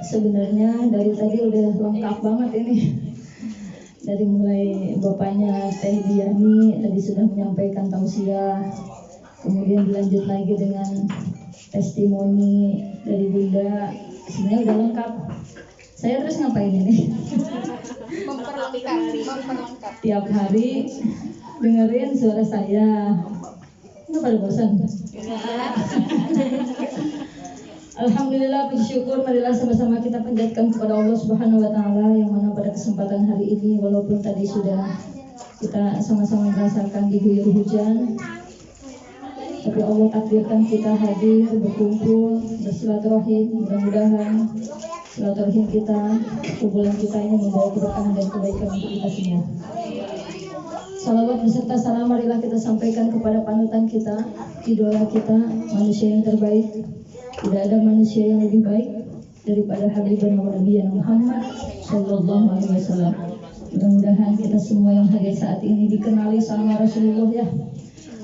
Sebenarnya dari tadi udah lengkap banget ini. Dari mulai bapaknya Teh Diani tadi sudah menyampaikan tausiah, kemudian dilanjut lagi dengan testimoni dari Bunda. Sebenarnya udah lengkap. Saya terus ngapain ini? Memperlengkap. Tiap hari dengerin suara saya. Nggak pada bosan? Alhamdulillah, puji syukur, marilah sama-sama kita panjatkan kepada Allah Subhanahu wa taala yang mana pada kesempatan hari ini walaupun tadi sudah kita sama-sama merasakan diguyur hujan, tapi Allah takdirkan kita hadir, berkumpul, bersilaturahim. Mudah-mudahan silaturahim kita, kumpulan kita ini membawa keberkahan dan kebaikan untuk kita semua. Salawat beserta salam marilah kita sampaikan kepada panutan kita, idola kita, manusia yang terbaik. Tidak ada manusia yang lebih baik daripada Habibuna wa Nabiyana Muhammad sallallahu alaihi wasallam. Mudah-mudahan kita semua yang hadir saat ini dikenali sama Rasulullah ya,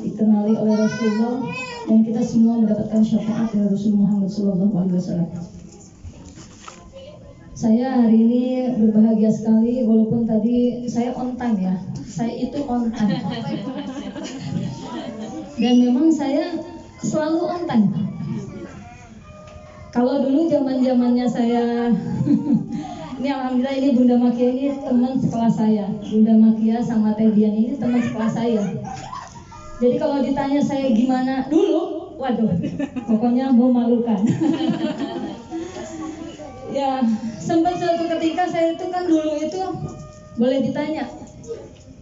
dikenali oleh Rasulullah, dan kita semua mendapatkan syafaat dari Rasul Muhammad sallallahu alaihi wasallam. Saya hari ini berbahagia sekali walaupun tadi saya on time ya. Saya itu on time. Dan memang saya selalu on time. Kalau dulu zaman-zamannya saya ini alhamdulillah ini Bunda Makia ini teman sekelas saya. Bunda Makia sama Teh Dian ini teman sekelas saya. Jadi kalau ditanya saya gimana dulu, waduh, pokoknya memalukan. Ya, sempat suatu ketika saya itu kan dulu itu boleh ditanya,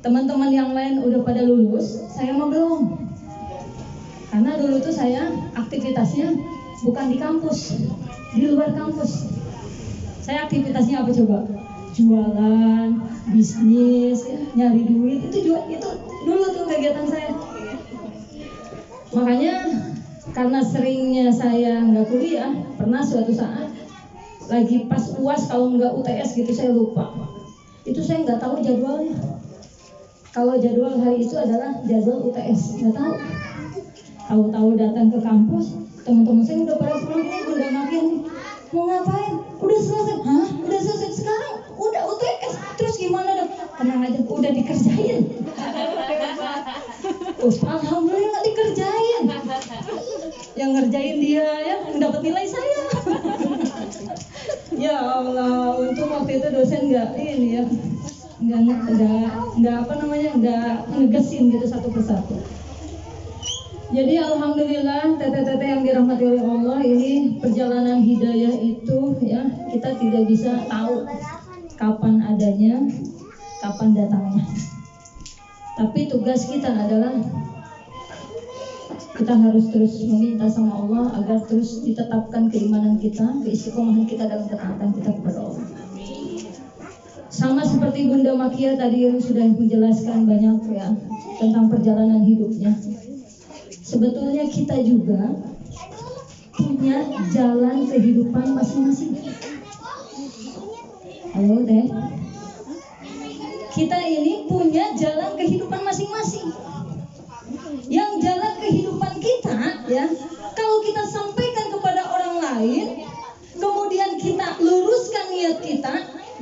teman-teman yang lain udah pada lulus, saya mah belum. Karena dulu tuh saya aktivitasnya bukan di kampus, di luar kampus. Saya aktivitasnya apa coba? Jualan, bisnis, ya, nyari duit, itu dulu tuh kegiatan saya. Makanya karena seringnya saya nggak kuliah, pernah suatu saat lagi pas UAS kalau nggak UTS gitu saya lupa. Itu saya nggak tahu jadwalnya. Kalau jadwal hari itu adalah jadwal UTS, nggak tahu. Tahu-tahu datang ke kampus, teman-teman saya udah pada pulang nih, Bunda Makia nih. Mau ngapain? Udah selesai. Hah? Udah selesai sekarang? Udah UTS. Terus gimana dong? Tenang aja, udah dikerjain. Alhamdulillah dikerjain. Yang ngerjain dia ya, dapat nilai saya. Ya Allah, untung waktu itu dosen nggak ngegesin gitu satu persatu. Jadi alhamdulillah teteh-teteh yang dirahmati oleh Allah, ini perjalanan hidayah itu ya kita tidak bisa tahu kapan adanya, kapan datangnya. Tapi tugas kita adalah kita harus terus meminta sama Allah agar terus ditetapkan keimanan kita, keistiqomahan kita dalam ketaatan kita kepada Allah. Sama seperti Bunda Makia tadi yang sudah menjelaskan banyak ya tentang perjalanan hidupnya. Sebetulnya kita juga punya jalan kehidupan masing-masing. Halo Teh. Kita ini punya jalan kehidupan masing-masing. Yang jalan kehidupan kita ya, kalau kita sampaikan kepada orang lain, kemudian kita luruskan niat kita,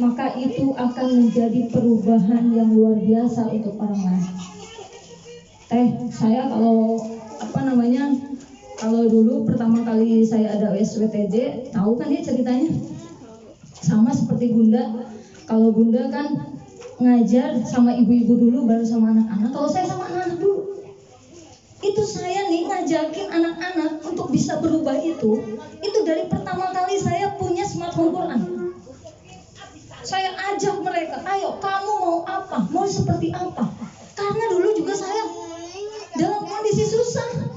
maka itu akan menjadi perubahan yang luar biasa untuk orang lain. Teh, saya kalau dulu pertama kali saya ada SWTJ, tahu kan dia ceritanya? Sama seperti Bunda. Kalau Bunda kan ngajar sama ibu-ibu dulu, baru sama anak-anak. Kalau saya sama anak-anak dulu. Itu saya nih ngajakin anak-anak untuk bisa berubah itu dari pertama kali saya punya smartphone Quran. Saya ajak mereka, ayo kamu mau apa? Mau seperti apa? Karena dulu juga saya dalam kondisi susah.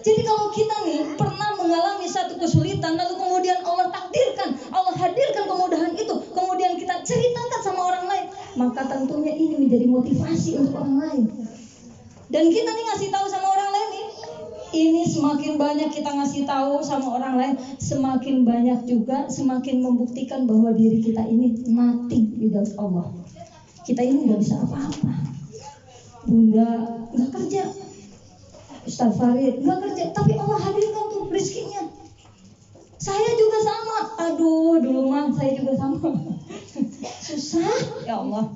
Jadi kalau kita nih pernah mengalami satu kesulitan, lalu kemudian Allah takdirkan, Allah hadirkan kemudahan itu, kemudian kita ceritakan sama orang lain, maka tentunya ini menjadi motivasi untuk orang lain. Dan kita nih ngasih tahu sama orang lain nih, ini semakin banyak kita ngasih tahu sama orang lain, semakin banyak juga semakin membuktikan bahwa diri kita ini nothing without Allah. Kita ini nggak bisa apa-apa. Bunda nggak kerja, Ustaz Farid nggak kerja, tapi Allah hadirkan tuh rezekinya. Aduh, dulu mah saya juga sama. Susah, ya Allah.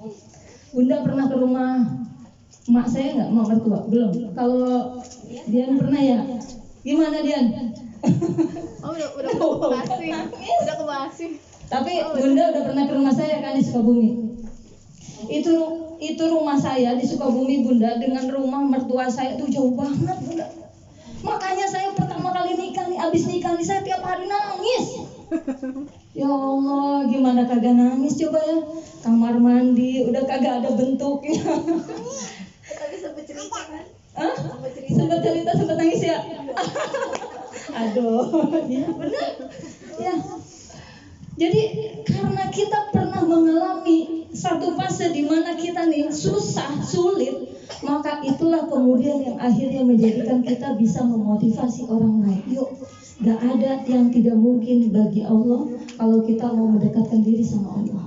Bunda pernah ke rumah emak saya nggak, emak mertua? Belum. Kalau Dian pernah ya? Gimana Dian? Oh, udah kebasi. Udah kebasi. Tapi Bunda udah pernah ke rumah saya kan di Sukabumi. Itu rumah saya di Sukabumi Bunda dengan rumah mertua saya tuh jauh banget Bunda. Makanya saya pertama kali nikah nih, abis nikah nih saya tiap hari nangis. Ya Allah, gimana kagak nangis coba ya? Kamar mandi udah kagak ada bentuknya. Tapi sempat cerita kan? Hah? Sempat cerita, sempat nangis ya? Aduh, ya benar. Ya. Jadi karena kita pernah mengalami satu fase di mana kita nih susah, sulit, maka itulah kemudian yang akhirnya menjadikan kita bisa memotivasi orang lain. Yuk, gak ada yang tidak mungkin bagi Allah kalau kita mau mendekatkan diri sama Allah.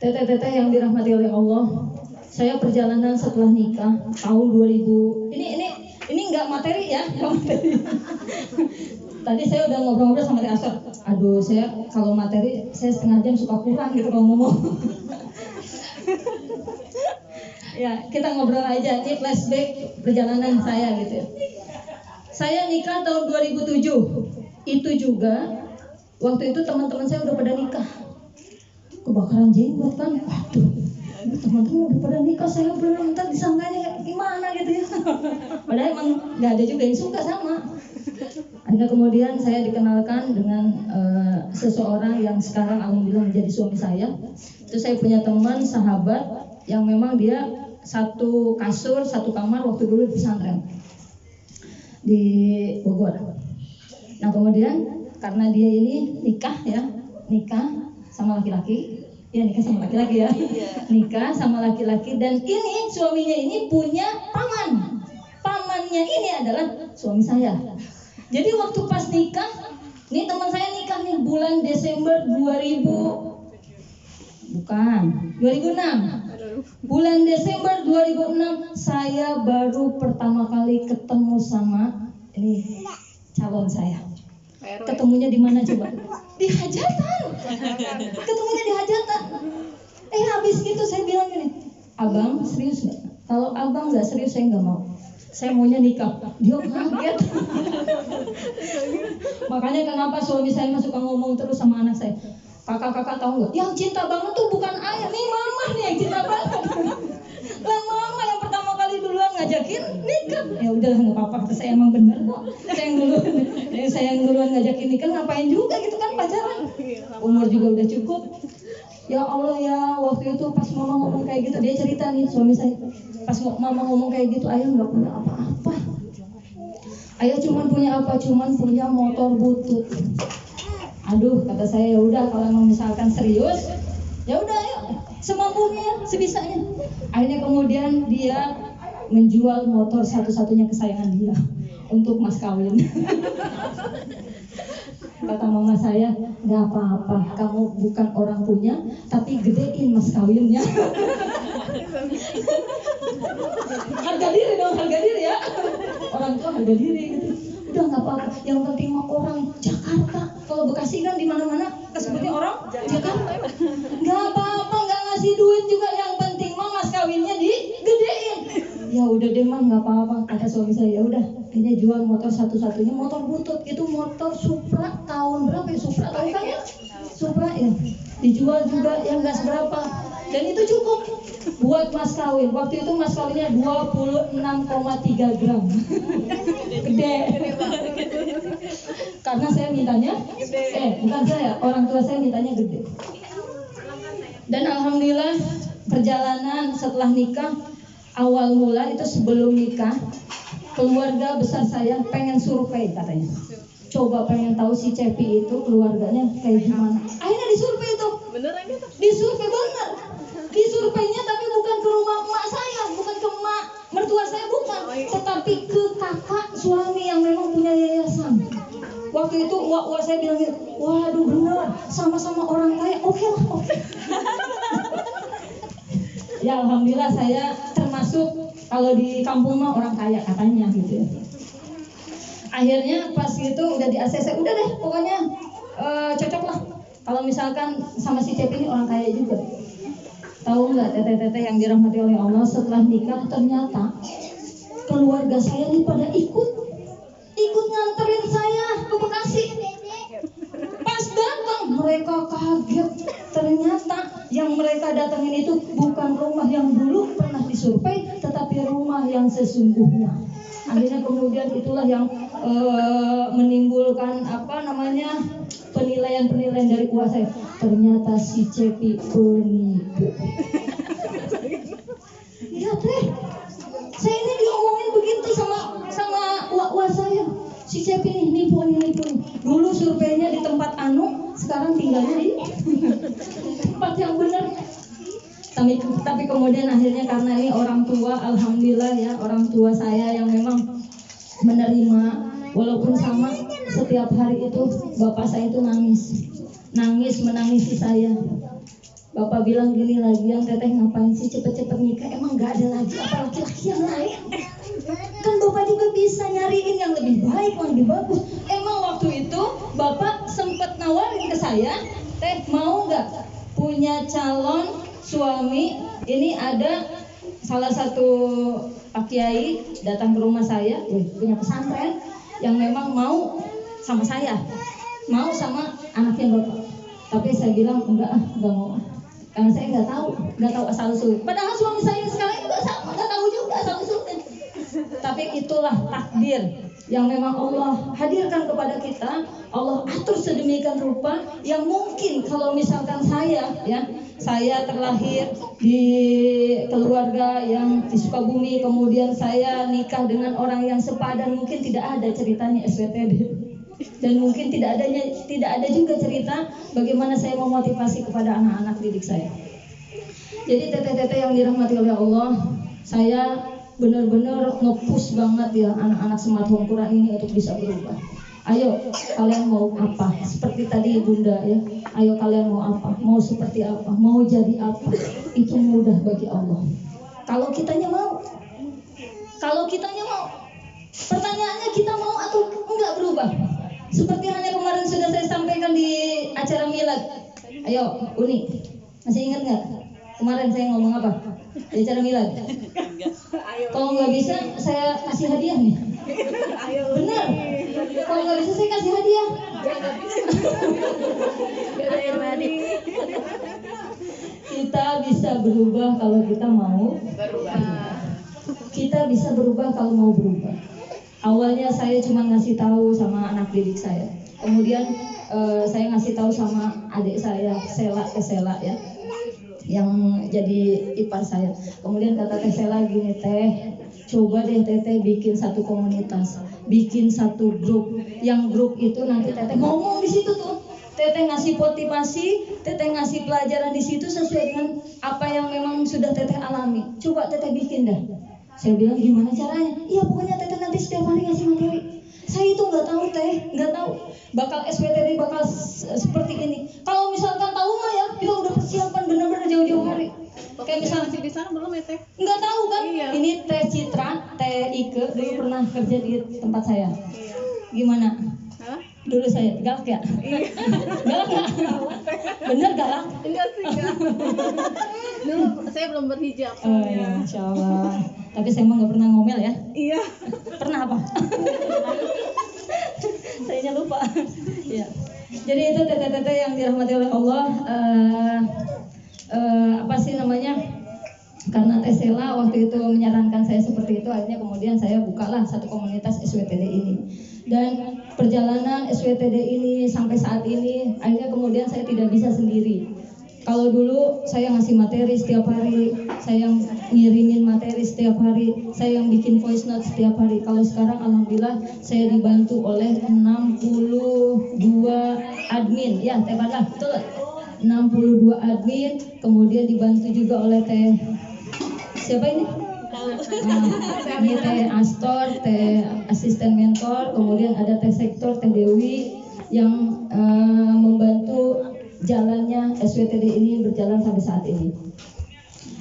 Teteh-teteh yang dirahmati oleh Allah, saya perjalanan setelah nikah tahun 2000. Ini nggak materi ya, nggak materi. Tadi saya udah ngobrol-ngobrol sama Teh Asor. Aduh, saya kalau materi saya setengah jam suka kurang gitu kalau ngomong. Ya, kita ngobrol aja. Ini flashback perjalanan saya gitu. Saya nikah tahun 2007. Itu juga waktu itu teman-teman saya udah pada nikah. Kebakaran jenggot kan. Waduh. Teman-teman udah pada nikah, saya belum, ntar disangkanya gimana gitu ya. Padahal emang nggak ada juga yang suka sama. Akhirnya kemudian saya dikenalkan dengan seseorang yang sekarang alhamdulillah menjadi suami saya. Itu saya punya teman sahabat yang memang dia satu kasur, satu kamar waktu dulu di pesantren di Bogor. Nah kemudian karena dia ini nikah sama laki-laki. Ya nikah sama laki-laki ya. Nikah sama laki-laki dan ini suaminya ini punya paman. Pamannya ini adalah suami saya. Jadi waktu pas nikah, nih teman saya nikah nih bulan Desember 2006. Bulan Desember 2006 saya baru pertama kali ketemu sama ini calon saya. Ketemunya di mana coba? Di hajatan. Ketemunya di hajatan. Habis gitu saya bilang gini, abang serius nggak? Kalau abang nggak serius saya nggak mau. Saya maunya nikah. Dia kaget. Makanya kenapa suami saya suka ngomong terus sama anak saya. Kakak-kakak tahu nggak? Yang cinta banget tuh bukan ayah, nih mama nih yang cinta banget. Lah mama yang pertama kali duluan ngajakin nikah. Ya udahlah nggak apa-apa, kata saya emang bener kok. Saya yang duluan ngajakin nikah, ngapain juga gitu kan pacaran. Umur juga udah cukup. Ya Allah ya, waktu itu pas mama ngomong kayak gitu, dia cerita nih suami saya. Pas mama ngomong kayak gitu, ayah nggak punya apa-apa. Ayah cuma punya apa? Cuman punya motor butut. Aduh, kata saya, ya udah kalau emang misalkan serius, ya udah ayo semampunya, sebisanya. Akhirnya kemudian dia menjual motor satu-satunya kesayangan dia untuk mas kawin. Kata mama saya, nggak apa-apa, kamu bukan orang punya, tapi gedein mas kawinnya. Harga diri dong, harga diri ya. Orang tua harga diri gitu. Udah nggak apa-apa, yang penting mah orang Jakarta. Kalau Bekasi kan di mana-mana kesebutnya orang Jakarta. Nggak apa-apa, nggak ngasih duit juga, yang penting mah mas kawinnya digedein. Ya udah deh mah nggak apa-apa, kata suami saya. Ya udah, ini jual motor satu-satunya, motor butut. Itu motor Supra tahun berapa ya? Supra tahu kan ya? Supra ya. Dijual juga yang nggak seberapa. Dan itu cukup buat mas kawin. Waktu itu mas kawinnya 26,3 gram. Gede. Karena saya mintanya, bukan saya, orang tua saya mintanya gede. Dan alhamdulillah perjalanan setelah nikah, awal mula itu sebelum nikah, keluarga besar saya pengen survei katanya. Coba pengen tahu si Cepi itu keluarganya kayak gimana. Akhirnya disurvei itu. Beneran gitu? Disurvei bener. Disurveinya tapi bukan ke rumah emak saya, bukan ke emak mertua saya, bukan, tetapi ke kakak suami yang memang punya yayasan. Waktu itu wah saya bilang gitu, waduh bener, sama-sama orang kaya, oke lah, oke. Ya alhamdulillah saya termasuk kalau di kampung mah orang kaya katanya gitu ya. Akhirnya pas gitu udah di ACC, udah deh pokoknya cocok lah. Kalau misalkan sama si Cepi ini orang kaya juga. Tahu nggak teteh-teteh yang dirahmati oleh Allah, setelah nikah ternyata keluarga saya nih pada ikut nganterin saya ke Bekasi. Pas datang mereka kaget, ternyata yang mereka datangin itu bukan rumah yang dulu pernah disurvei, tetapi rumah yang sesungguhnya. Akhirnya kemudian itulah yang menimbulkan penilaian dari uang saya. Ternyata si Cepi penipu. Ya teh, saya ini diomongin begitu sama uang saya. Si Cepi nih nipu. Dulu surveinya di tempat anu, sekarang tinggalnya di tempat yang benar. Tapi kemudian akhirnya karena ini orang tua, alhamdulillah ya, orang tua saya yang memang menerima, walaupun sama setiap hari itu bapak saya itu nangis menangisi saya. Bapak bilang gini lagi, yang teteh ngapain sih cepet-cepet nikah, emang gak ada lagi apa laki-laki yang lain? Kan bapak juga bisa nyariin yang lebih baik, yang lebih bagus. Emang waktu itu bapak sempat nawarin ke saya, teh mau gak punya calon suami? Ini ada salah satu Pak Kiai datang ke rumah saya, punya pesantren, yang memang mau sama saya, mau sama anaknya bapak. Tapi saya bilang enggak mau, karena saya nggak tahu asal usul. Padahal suami saya sekarang juga sama, nggak tahu juga asal usulnya. Tapi itulah takdir yang memang Allah hadirkan kepada kita. Allah atur sedemikian rupa yang mungkin kalau misalkan saya terlahir di keluarga yang di Sukabumi, kemudian saya nikah dengan orang yang sepadan, mungkin tidak ada ceritanya SWTD. Dan mungkin tidak ada juga cerita bagaimana saya memotivasi kepada anak-anak didik saya. Jadi teteh-teteh yang dirahmati oleh Allah, saya benar-benar nge-push banget ya anak-anak Smart Home Quran ini untuk bisa berubah. Ayo kalian mau apa? Seperti tadi Bunda ya. Ayo kalian mau apa? Mau seperti apa? Mau jadi apa? Itu mudah bagi Allah. Kalau kitanya mau. Pertanyaannya kita mau atau enggak berubah? Seperti hanya kemarin sudah saya sampaikan di acara milad. Ayo Uni, masih ingat nggak? Kemarin saya ngomong apa? Di acara milad. Kalau nggak bisa saya kasih hadiah nih. Benar. Kalau nggak bisa saya kasih hadiah. Kita bisa berubah kalau kita mau berubah. Kita bisa berubah kalau mau berubah. Awalnya saya cuma ngasih tahu sama anak didik saya. Kemudian saya ngasih tahu sama adik saya, Sela ya, yang jadi ipar saya. Kemudian kata Teh Sela gini, Teh, coba deh Teteh bikin satu komunitas, bikin satu grup. Yang grup itu nanti Teteh ngomong di situ tuh. Teteh ngasih motivasi, Teteh ngasih pelajaran di situ sesuai dengan apa yang memang sudah Teteh alami. Coba Teteh bikin dah. Saya bilang gimana caranya? Iya pokoknya Teteh nanti setiap hari ngasih materi. Saya itu nggak tahu Teh, nggak tahu bakal SWTD bakal seperti ini. Kalau misalkan tahu mah ya, kita udah persiapan benar-benar jauh-jauh hari. Kayak misalnya di sana belum ya Teh? Nggak tahu kan? Iya. Ini Teh Citra, Teh Ike dulu pernah kerja di tempat saya. Iya. Gimana? Hah? Dulu saya galak ya? Iya. Galak nggak? Bener galak? Enggak sih, enggak. Dulu saya belum berhijab. Oh ya, Masya Allah. Tapi saya emang nggak pernah ngomel ya? Iya. Pernah apa? Sayanya lupa. Ya. Jadi itu teteh-teteh yang dirahmati oleh Allah. Karena Teh Sela waktu itu menyarankan saya seperti itu, akhirnya kemudian saya bukalah satu komunitas SWTD ini. Dan perjalanan SWTD ini sampai saat ini, akhirnya kemudian saya tidak bisa sendiri. Kalau dulu saya ngasih materi setiap hari, saya yang ngirimin materi setiap hari, saya yang bikin voice note setiap hari. Kalau sekarang alhamdulillah saya dibantu oleh 62 admin. Ya, Teh Badah, betul. 62 admin, kemudian dibantu juga oleh Teh siapa ini? Ini Teh Astor, Teh asisten mentor, kemudian ada Teh Sektor, Teh Dewi yang membantu jalannya SWTD ini berjalan sampai saat ini.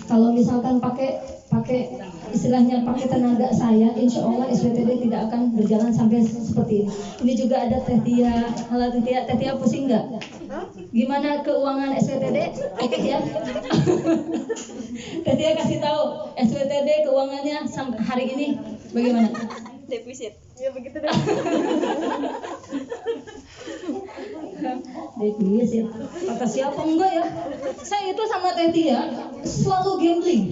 Kalau misalkan pakai pakai istilahnya pakai tenaga saya, insya Allah SWTD tidak akan berjalan sampai seperti ini. Ini juga ada Teh Tia. Halo Teh Tia, Teh Tia pusing nggak? Gimana keuangan SWTD? Oke ya. Teh Tia kasih tahu SWTD keuangannya sampai hari ini bagaimana? Defisit. Ya begitu deh. Defisit. Kata siapa enggak ya? Saya itu sama Teh Tia selalu gambling.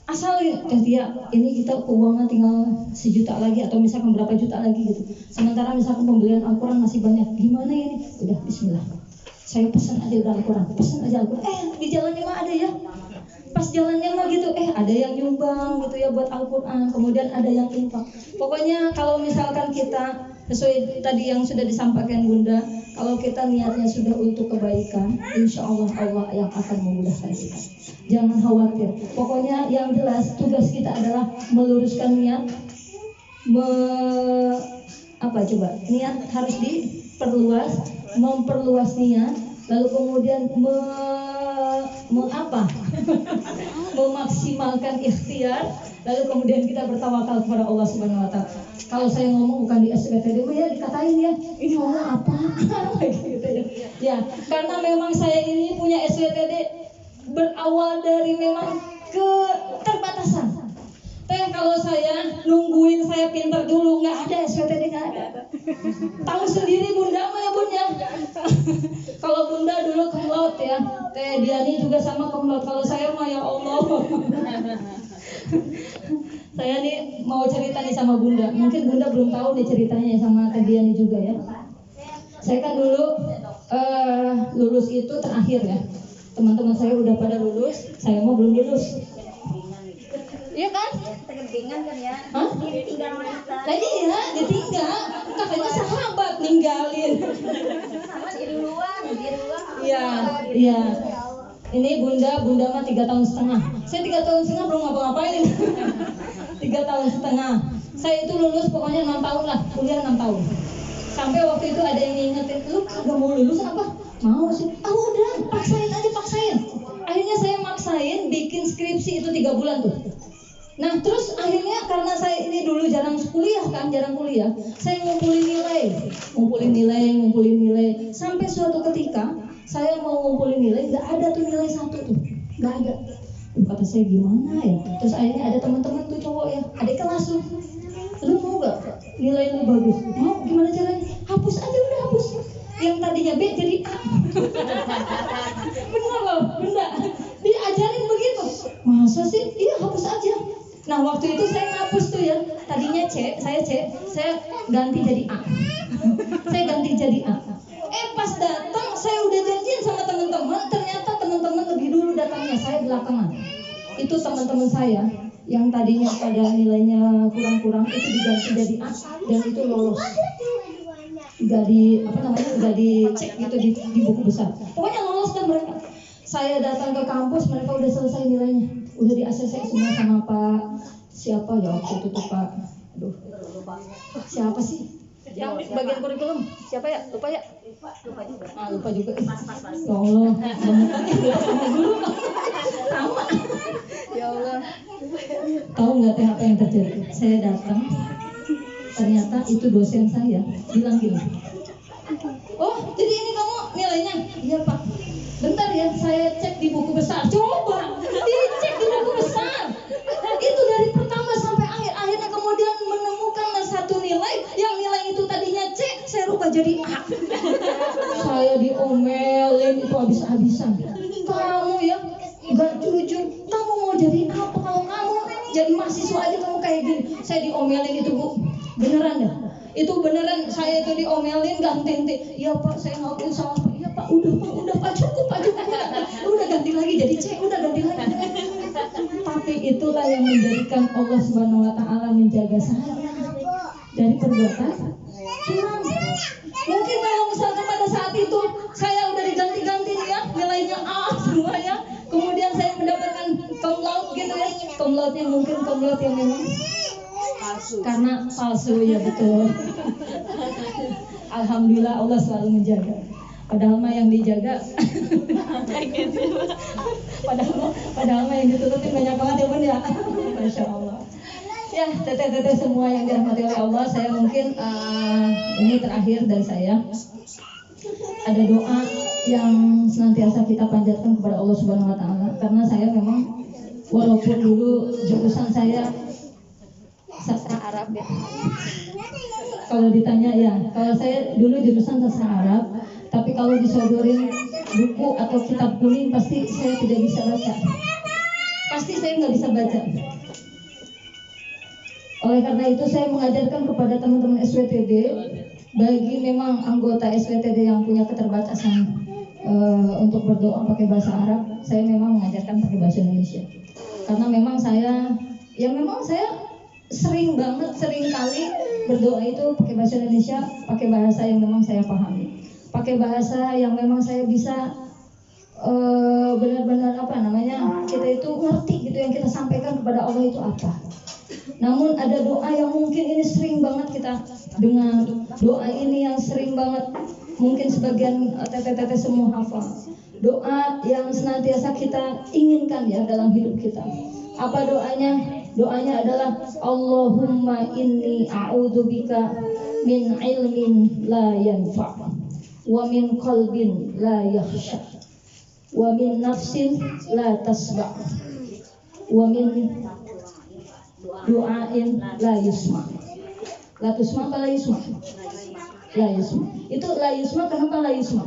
Asal Teh Tia, ini kita keuangan tinggal 1 juta lagi atau misalkan berapa juta lagi gitu. Sementara misalkan pembelian Al-Quran masih banyak. Gimana ya ini? Udah bismillah. Saya pesan aja udah Al-Quran, pesan aja Al-Quran. Di jalannya mah ada ya. Pas jalannya mah gitu, ada yang nyumbang gitu ya buat Al-Quran. Kemudian ada yang infak. Pokoknya kalau misalkan kita sesuai tadi yang sudah disampaikan Bunda, kalau kita niatnya sudah untuk kebaikan, insya Allah Allah yang akan memudahkan kita. Jangan khawatir. Pokoknya yang jelas tugas kita adalah meluruskan niat. Niat harus diperluas, memperluas niat, lalu kemudian memaksimalkan ikhtiar, lalu kemudian kita bertawakal kepada Allah Subhanahu wa taala. Kalau saya ngomong bukan di SWTD, ya dikatain ya, ini ngomong apa? Gitu ya. Karena memang saya ini punya SWTD berawal dari memang keterbatasan. Kalau saya nungguin saya pintar dulu, nggak ada SWTD, nggak ada. Tahu sendiri Bunda mah ya Bunda. Kalau Bunda dulu kumlaut ya, Teh Diani juga sama kumlaut. Kalau saya mah ya Allah. Saya nih mau cerita nih sama Bunda. Mungkin Bunda belum tahu nih ceritanya sama Teh Diani juga ya. Saya kan dulu lulus itu terakhir ya. Teman-teman saya udah pada lulus, saya mau belum lulus. Iya kan? Kegentingan kan ya. Hah? Ditinggal wanita. Nah iya, ditinggal. Katanya sahabat ninggalin. Sama di duluan. Iya. Ini Bunda mah 3 tahun setengah. Saya 3 tahun setengah belum ngapa-ngapain. 3 tahun setengah. Saya itu lulus pokoknya 6 tahun lah, kuliah 6 tahun. Sampai waktu itu ada yang ngingetin, lu kagak mau lulus apa? Mau sih. Udah, paksain. Akhirnya saya maksain bikin skripsi itu 3 bulan tuh. Nah terus akhirnya karena saya ini dulu jarang kuliah, saya ngumpulin nilai. Sampai suatu ketika saya mau ngumpulin nilai, nggak ada tuh nilai 1 tuh, nggak ada. Kata saya gimana ya? Terus akhirnya ada teman-teman tuh cowok ya, adik kelas tuh, lu mau nggak nilai lu bagus? Mau, gimana caranya? Hapus aja, udah hapus. Yang tadinya B jadi A. Bener loh, Bunda. Diajarin begitu. Masa sih? Iya, hapus aja. Nah waktu itu saya ngapus tuh ya, tadinya C, saya ganti jadi A. Pas datang saya udah janjian sama teman-teman, ternyata teman-teman lebih dulu datangnya, saya belakangan. Itu teman-teman saya yang tadinya pada nilainya kurang-kurang itu diganti jadi A dan itu lolos. Gak dicek gitu di buku besar. Pokoknya lolos dan mereka. Saya datang ke kampus, mereka udah selesai nilainya, udah di ACC semua sama Pak siapa ya waktu itu tuh Pak, siapa sih yang bagian kurikulum, siapa ya, lupa juga. Ya Allah, sama guru sama. Ya Allah, tahu nggak teh apa yang terjadi? Saya datang, ternyata itu dosen saya bilang gini, oh jadi ini kamu nilainya? Iya Pak. Bentar ya, saya cek di buku besar. Coba dicek di buku besar. Itu dari pertama sampai akhir. Akhirnya kemudian menemukan satu nilai yang nilai itu tadinya C, saya rubah jadi A. Saya diomelin itu habis-habisan. Kamu ya gak jujur. Kamu mau jadi apa? Kalau kamu jadi mahasiswa aja kamu kayak gini. Saya diomelin itu Bu. Beneran ya? Itu beneran saya itu diomelin ganti. Iya Pak, saya ngakuin salah Pak. Iya Pak, udah Pak cukup. Udah ganti lagi jadi C, udah ganti lagi. Tapi itulah yang menjadikan Allah Subhanahu wa taala menjaga saya dari perbuatan curang. Mungkin kalau misalkan pada saat itu saya udah diganti-ganti ya, nilainya A semuanya, kemudian saya mendapatkan cum laude gitu ya. Cum laude-nya mungkin cum laude yang memang karena palsu ya, betul. Alhamdulillah Allah selalu menjaga. Padahal mah yang dijaga padahal mah yang ditutupin banyak banget ya Bun ya. Masya Allah. Ya, teteh-teteh semua yang dirahmati oleh Allah, saya mungkin ini terakhir dari saya. Ada doa yang senantiasa kita panjatkan kepada Allah Subhanahu wa taala, karena saya memang walaupun dulu jurusan saya sastra Arab ya. Kalau ditanya ya, kalau saya dulu jurusan sastra Arab, tapi kalau disodorin buku atau kitab kuning pasti saya tidak bisa baca. Pasti saya nggak bisa baca. Oleh karena itu saya mengajarkan kepada teman-teman SWTD, bagi memang anggota SWTD yang punya keterbatasan untuk berdoa pakai bahasa Arab, saya memang mengajarkan pakai bahasa Indonesia. Karena memang saya sering kali berdoa itu pakai bahasa Indonesia, pakai bahasa yang memang saya pahami, pakai bahasa yang memang saya bisa benar-benar kita itu ngerti gitu yang kita sampaikan kepada Allah itu apa. Namun ada doa yang mungkin ini sering banget kita dengar, doa ini yang sering banget mungkin sebagian teteh-teteh semua hafal, doa yang senantiasa kita inginkan ya dalam hidup kita. Apa doanya? Doanya adalah Allahumma inni a'udzubika min ilmin la yanfa' wa min qalbin la yakhsha wa min nafsin la tasba' wa min du'ain la yusma. La tusma apa la yusma? La yusma. Itu la yusma, kenapa la yusma?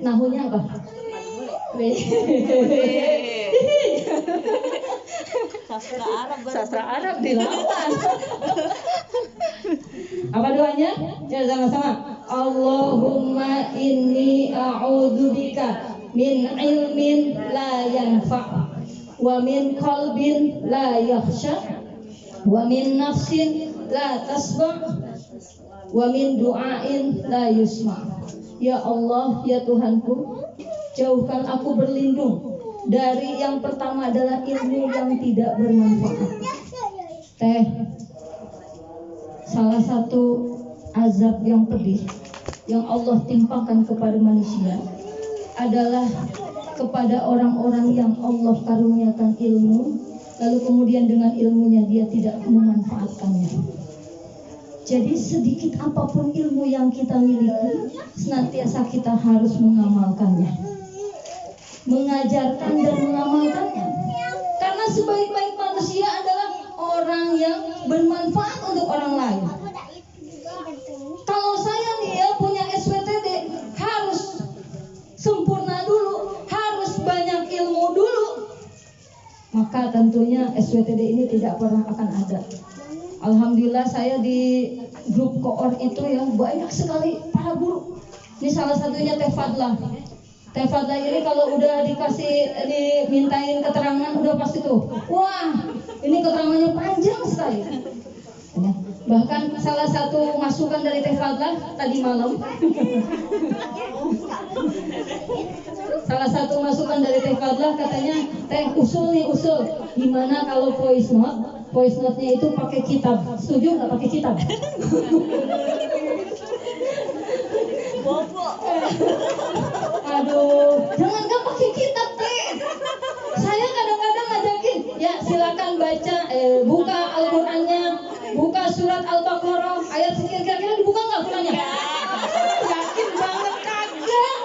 Nahunya apa? Sastra Arab dilawan. Apa doanya? Ya sama-sama. Allahumma inni a'udzubika min ilmin la yanfa' wa min qalbin la yakhsha wa min nafsin la tasba' wa min du'ain la yusma. Ya Allah, ya Tuhanku, jauhkan aku berlindung dari yang pertama adalah ilmu yang tidak bermanfaat. Salah satu azab yang pedih yang Allah timpakan kepada manusia adalah kepada orang-orang yang Allah karuniakan ilmu, lalu kemudian dengan ilmunya dia tidak memanfaatkannya. Jadi sedikit apapun ilmu yang kita miliki, senantiasa kita harus mengamalkannya, mengajarkan dan mengamalkannya. Karena sebaik-baik manusia adalah orang yang bermanfaat untuk orang lain. Kalau saya nih ya punya SWTD, harus sempurna dulu, harus banyak ilmu dulu, maka tentunya SWTD ini tidak pernah akan ada. Alhamdulillah saya di grup koor itu ya banyak sekali para guru. Ini salah satunya Teh Fadlah. Teh Fadlah ini kalau udah dimintain keterangan udah pasti tuh, wah ini keterangannya panjang sekali. Ya. Bahkan salah satu masukan dari Teh Fadlah tadi malam. Salah satu masukan dari Teh Fadlah katanya, Teh usul, gimana kalau voice note-nya itu pakai kitab. Setuju nggak pakai kitab? Aduh, jangan nggak pakai kitab Teh. Saya kadang-kadang ngajakin, ya silakan baca, buka Al-Qur'annya, buka surat Al-Baqarah, ayat sekian, kira-kira dibuka nggak Qur'annya? Yakin banget kagak.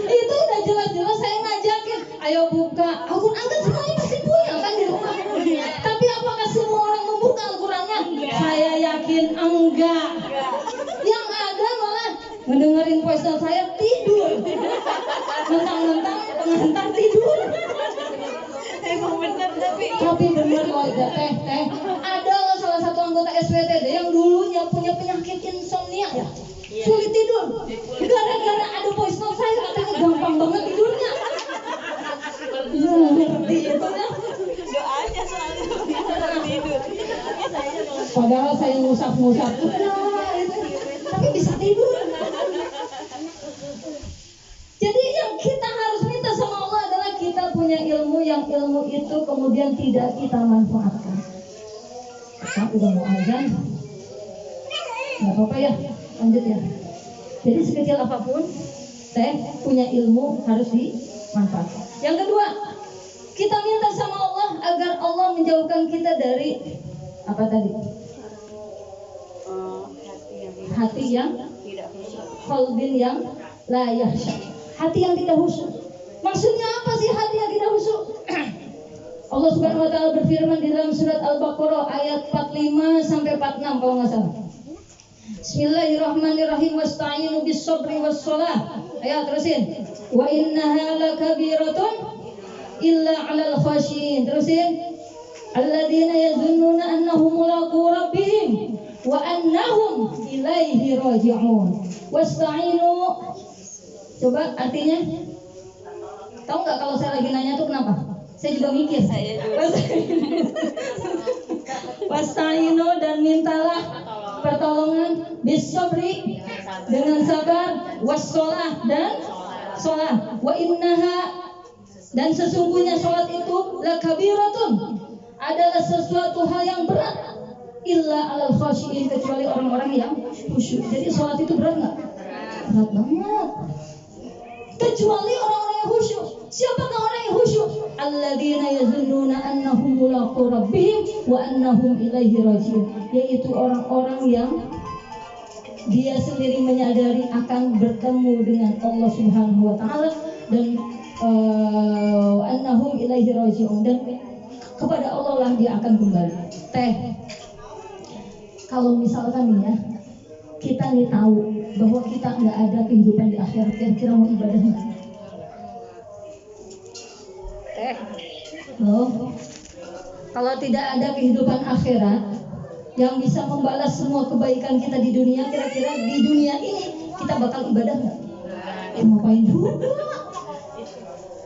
Itu udah jelas-jelas saya ngajakin, ayo buka Al-Qur'an, kan semuanya pasti punya kan di rumah. Tapi apakah semua orang membuka Al-Qur'annya? Saya yakin enggak. Yang ada malah mendengarin voice note saya tidur, mentang-mentang pengantar tidur. Emang bener Tapi bener loh Teh. Ada loh salah satu anggota SWTD yang dulunya punya penyakit insomnia ya, sulit tidur. Gara-gara ada voice note saya katanya gampang banget tidurnya. Ngerti itu ya. Doanya selalu tidur. Padahal saya ngusap-ngusap, tapi bisa tidur. Jadi yang kita harus minta sama Allah adalah kita punya ilmu yang ilmu itu kemudian tidak kita manfaatkan. Kita udah mau azan, nggak apa-apa ya, lanjut ya. Jadi sekecil apapun teh punya ilmu harus dimanfaatkan. Yang kedua, kita minta sama Allah agar Allah menjauhkan kita dari apa tadi? Hati yang qalbin yang la yakhsha. Hati yang tidak khusyuk. Maksudnya apa sih hati yang tidak khusyuk? Allah Subhanahu wa taala berfirman di dalam surat Al-Baqarah ayat 45 sampai 46 kalau enggak salah. Bismillahirrahmanirrahim, wasta'inu bis-sabri was-shalah. Ayo terusin. Wa innaha lakabiratun illa 'alal khashiyin. Terusin. Alladzina yazunnuna annahum mulaqu rabbihim wa annahum ilaihi raji'un. Wasta'inu. Coba artinya. Tahu enggak kalau saya lagi nanya tuh kenapa? Saya juga mikir. Wasta'inu dan mintalah pertolongan bis-sabri dengan sabar, was-shalah dan shalah. Wa innaha dan sesungguhnya salat itu lakabiratun adalah sesuatu hal yang berat illa 'alal khashiyin kecuali orang-orang yang khusyuk. Jadi salat itu berat enggak? Berat banget. Kecuali orang-orang yang khusyuk. Siapakah orang yang khusyuk? Alladzina yazunnuna annahum mulaqu rabbihim wa annahum ilaihi raji'un. Yaitu orang-orang yang dia sendiri menyadari akan bertemu dengan Allah Subhanahu wa taala dan annahum ilaihi raji'un, dan kepada Allah lah dia akan kembali. Teh, kalau misalkan nih ya, kita nih tahu bahwa kita nggak ada kehidupan di akhirat, kira-kira mau ibadah nggak? Loh, kalau tidak ada kehidupan akhirat yang bisa membalas semua kebaikan kita di dunia, kira-kira di dunia ini kita bakal ibadah nggak? Ngapain juga?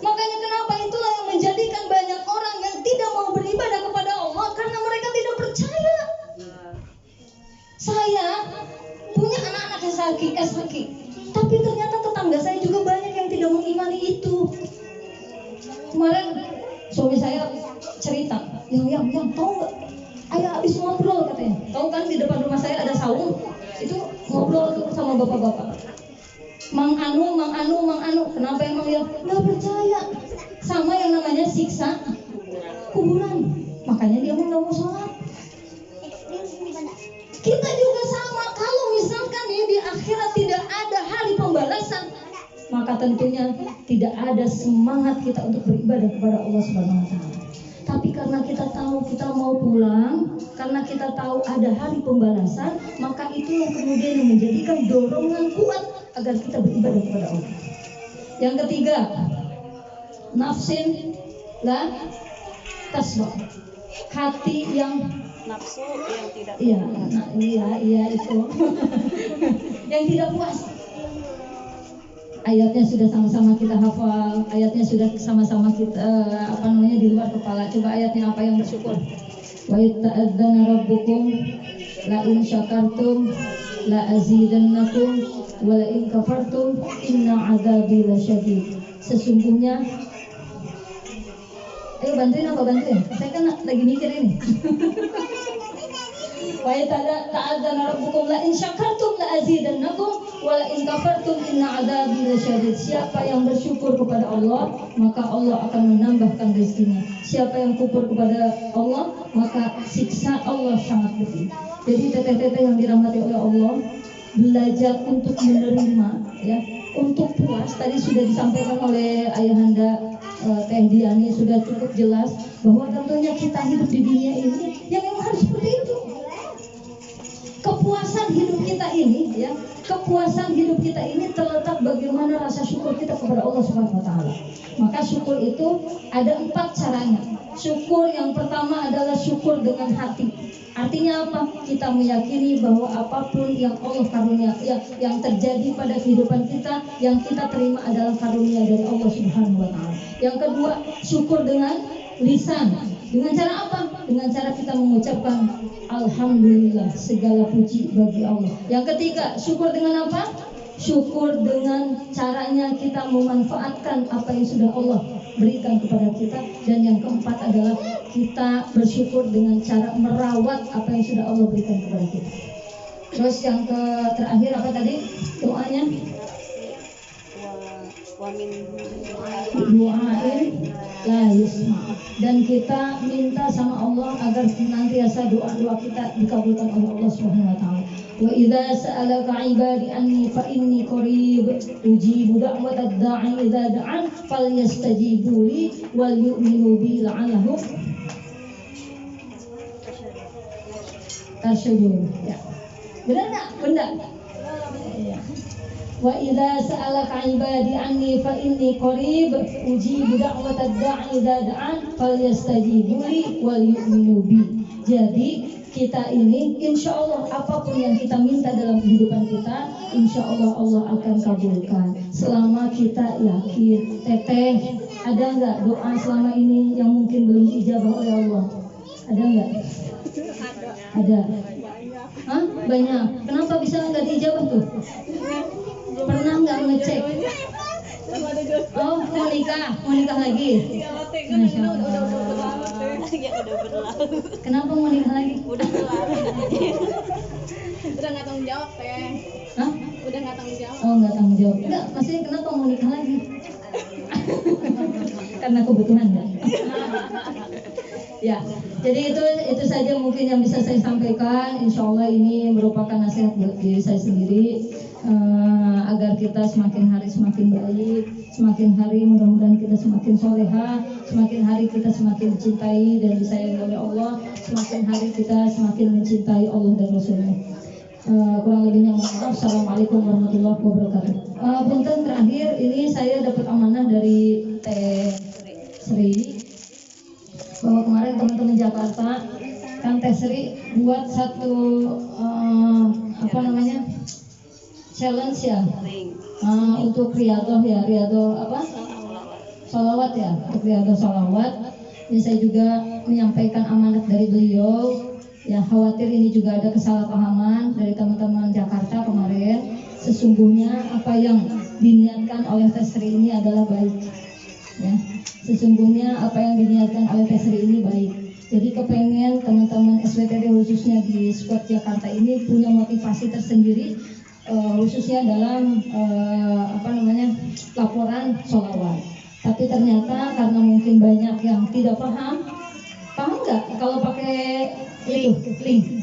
Makanya kenapa itulah yang menjadikan banyak orang yang tidak mau beribadah kepada Allah karena mereka tidak percaya. Saya punya anak-anak SHQ, tapi ternyata tetangga saya juga banyak yang tidak mengimani itu. Kemarin suami saya cerita, yang tahu nggak? Ayah habis ngobrol katanya. Tahu kan di depan rumah saya ada saung, itu ngobrol tuh sama bapak-bapak. Mang Anu, kenapa emang ya nggak percaya sama yang namanya siksa kuburan? Makanya dia nggak mau sholat. Kita juga sama. Kalau misalkan ya di akhirat tidak ada hari pembalasan, maka tentunya tidak ada semangat kita untuk beribadah kepada Allah Subhanahu wa taala. Tapi karena kita tahu kita mau pulang, karena kita tahu ada hari pembalasan, maka itu yang kemudian menjadikan dorongan kuat agar kita beribadah kepada Allah. Yang ketiga, nafsin la tasbah. Hati yang nafsu yang tidak iya itu yang tidak puas. Ayatnya sudah sama-sama kita hafal, ayatnya sudah sama-sama kita di luar kepala. Coba ayatnya apa yang bersyukur? Wa ta'adzana rabbukum la in syakartum la azidannakum wa la in kafartum inna adzabi lasyadid. Sesungguhnya, ayo bantuin. Saya kan lagi mikir ini. Wa ta'adzana rabbukum la in syakartum la azidannakum wa la in kafartum inna adzabi lasyadid. Siapa yang bersyukur kepada Allah, maka Allah akan menambahkan rezekinya. Siapa yang kufur kepada Allah, maka siksa Allah sangat pedih. Jadi teteh-teteh yang dirahmati oleh Allah, belajar untuk menerima, ya, untuk puas. Tadi sudah disampaikan oleh Ayahanda Teh Diani, sudah cukup jelas bahwa tentunya kita hidup di dunia ini yang memang harus seperti itu. Kepuasan hidup kita ini, ya, kepuasan hidup kita ini terletak bagaimana rasa syukur kita kepada Allah Subhanahu wa taala. Maka syukur itu ada 4 caranya. Syukur yang pertama adalah syukur dengan hati. Artinya apa? Kita meyakini bahwa apapun yang Allah karunia, yang terjadi pada kehidupan kita, yang kita terima adalah karunia dari Allah Subhanahu wa taala. Yang kedua, syukur dengan lisan. Dengan cara apa? Dengan cara kita mengucapkan alhamdulillah, segala puji bagi Allah. Yang ketiga, syukur dengan apa? Syukur dengan caranya kita memanfaatkan apa yang sudah Allah berikan kepada kita. Dan yang keempat adalah kita bersyukur dengan cara merawat apa yang sudah Allah berikan kepada kita. Terus yang terakhir apa tadi doanya? Doain la yusma. Dan kita minta sama Allah agar senantiasa doa-doa kita dikabulkan oleh Allah Subhanahu wa taala. Wa idza sa'alaka 'ibadi anni fa inni qarib ujibu da'watad da'i idza da'an falyastajibu li wal yu'minu bi la'allahum tasykurun. Ya. Benar enggak? Benda. Ya. Wa idza sa'alaka 'ibadi anni fa inni qarib ujibu da'watad da'i idza da'an falyastajibu li wal yu'minu bi. Jadi kita ini insya Allah apapun yang kita minta dalam kehidupan kita, insya Allah Allah akan kabulkan selama kita yakin. Teteh, ada nggak doa selama ini yang mungkin belum dijabah oleh Allah? Ada nggak? Ada. Hah? Banyak. Kenapa bisa nggak dijabah tuh? Pernah nggak ngecek? Oh, mau nikah lagi? Masya Allah. Kenapa mau nikah lagi? Udah nggak tanggung jawab teh. Hah? Udah nggak tanggung jawab. Oh, nggak tanggung jawab. Enggak, maksudnya kenapa mau nikah lagi? Karena kebutuhan ya. Ya, jadi itu saja mungkin yang bisa saya sampaikan. Insya Allah ini merupakan nasihat buat diri saya sendiri, agar kita semakin hari semakin baik, semakin hari mudah-mudahan kita semakin soleha, semakin hari kita semakin dicintai dan disayangi oleh Allah, semakin hari kita semakin mencintai Allah dan Rasulnya. Kurang lebihnya mohon maaf. Assalamualaikum warahmatullahi wabarakatuh. Punten terakhir ini saya dapat amanah dari Teh Sri bahwa kemarin teman-teman Jakarta kan Teh Sri buat satu challenge ya untuk riadoh apa sholawat ya, untuk riadoh sholawat. Ini saya juga menyampaikan amanat dari beliau. Ya, khawatir ini juga ada kesalahpahaman dari teman-teman Jakarta kemarin. Sesungguhnya apa yang diniatkan oleh Teh Sri ini adalah baik. Ya, sesungguhnya apa yang diniatkan oleh Teh Sri ini baik. Jadi kepengen teman-teman SWTD khususnya di Squad Jakarta ini punya motivasi tersendiri, khususnya dalam laporan sholawat. Tapi ternyata karena mungkin banyak yang tidak paham nggak kalau pakai itu link?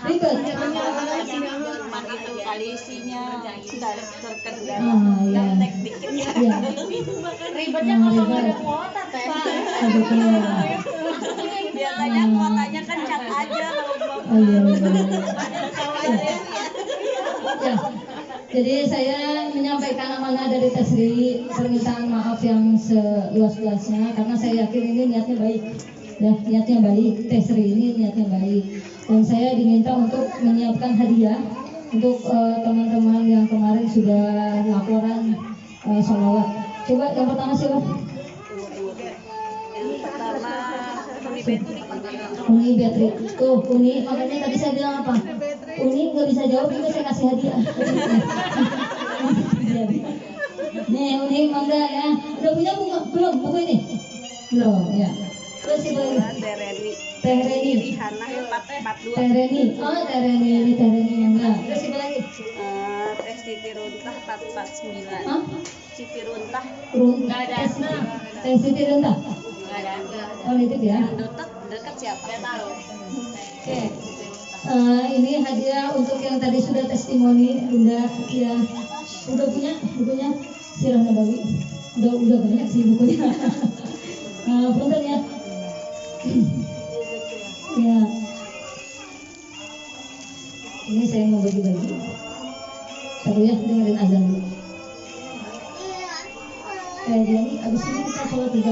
Ribet. Itu kali isinya sudah terkendala. Ya. Ya. Ribetnya kalau nggak ada kuota teh. Biasanya kuotanya kan cat aja kalau Ya. Jadi saya menyampaikan amanah dari Teh Sri, permintaan maaf yang seluas-luasnya karena saya yakin ini niatnya baik. Ya, niatnya baik. Teh Sri ini niatnya baik. Dan saya diminta untuk menyiapkan hadiah untuk teman-teman yang kemarin sudah laporan sholawat. Coba yang pertama siapa? Yang pertama Uni Betri. Tuh, Uni, makanya tadi saya bilang apa? Uni nggak bisa jawab juga saya kasih hadiah. Nih, Uni mangga ya. Udah punya belum buku ini? Belum, ya. Terus siapa lagi? Teh Reni. Rihana 442. Teh Reni. Oh, Teh Reni, ini Teh Reni mangga. Terus siapa lagi? Teh Siti Runtah 449. Hah? Siti Runtah. Runtah. Teh Siti Runtah. Enggak ada. Oh, nitip ya. Dekat siapa? Enggak tahu. Oke. Ini hadiah untuk yang tadi sudah testimoni Bunda ya. Udah punya bukunya Sirah Nabawi. Udah banyak sih bukunya. Punten ya. Ya. Ini saya mau bagi-bagi. Satu ya, dengerin azan dulu. Jadi abis ini kita sholat 3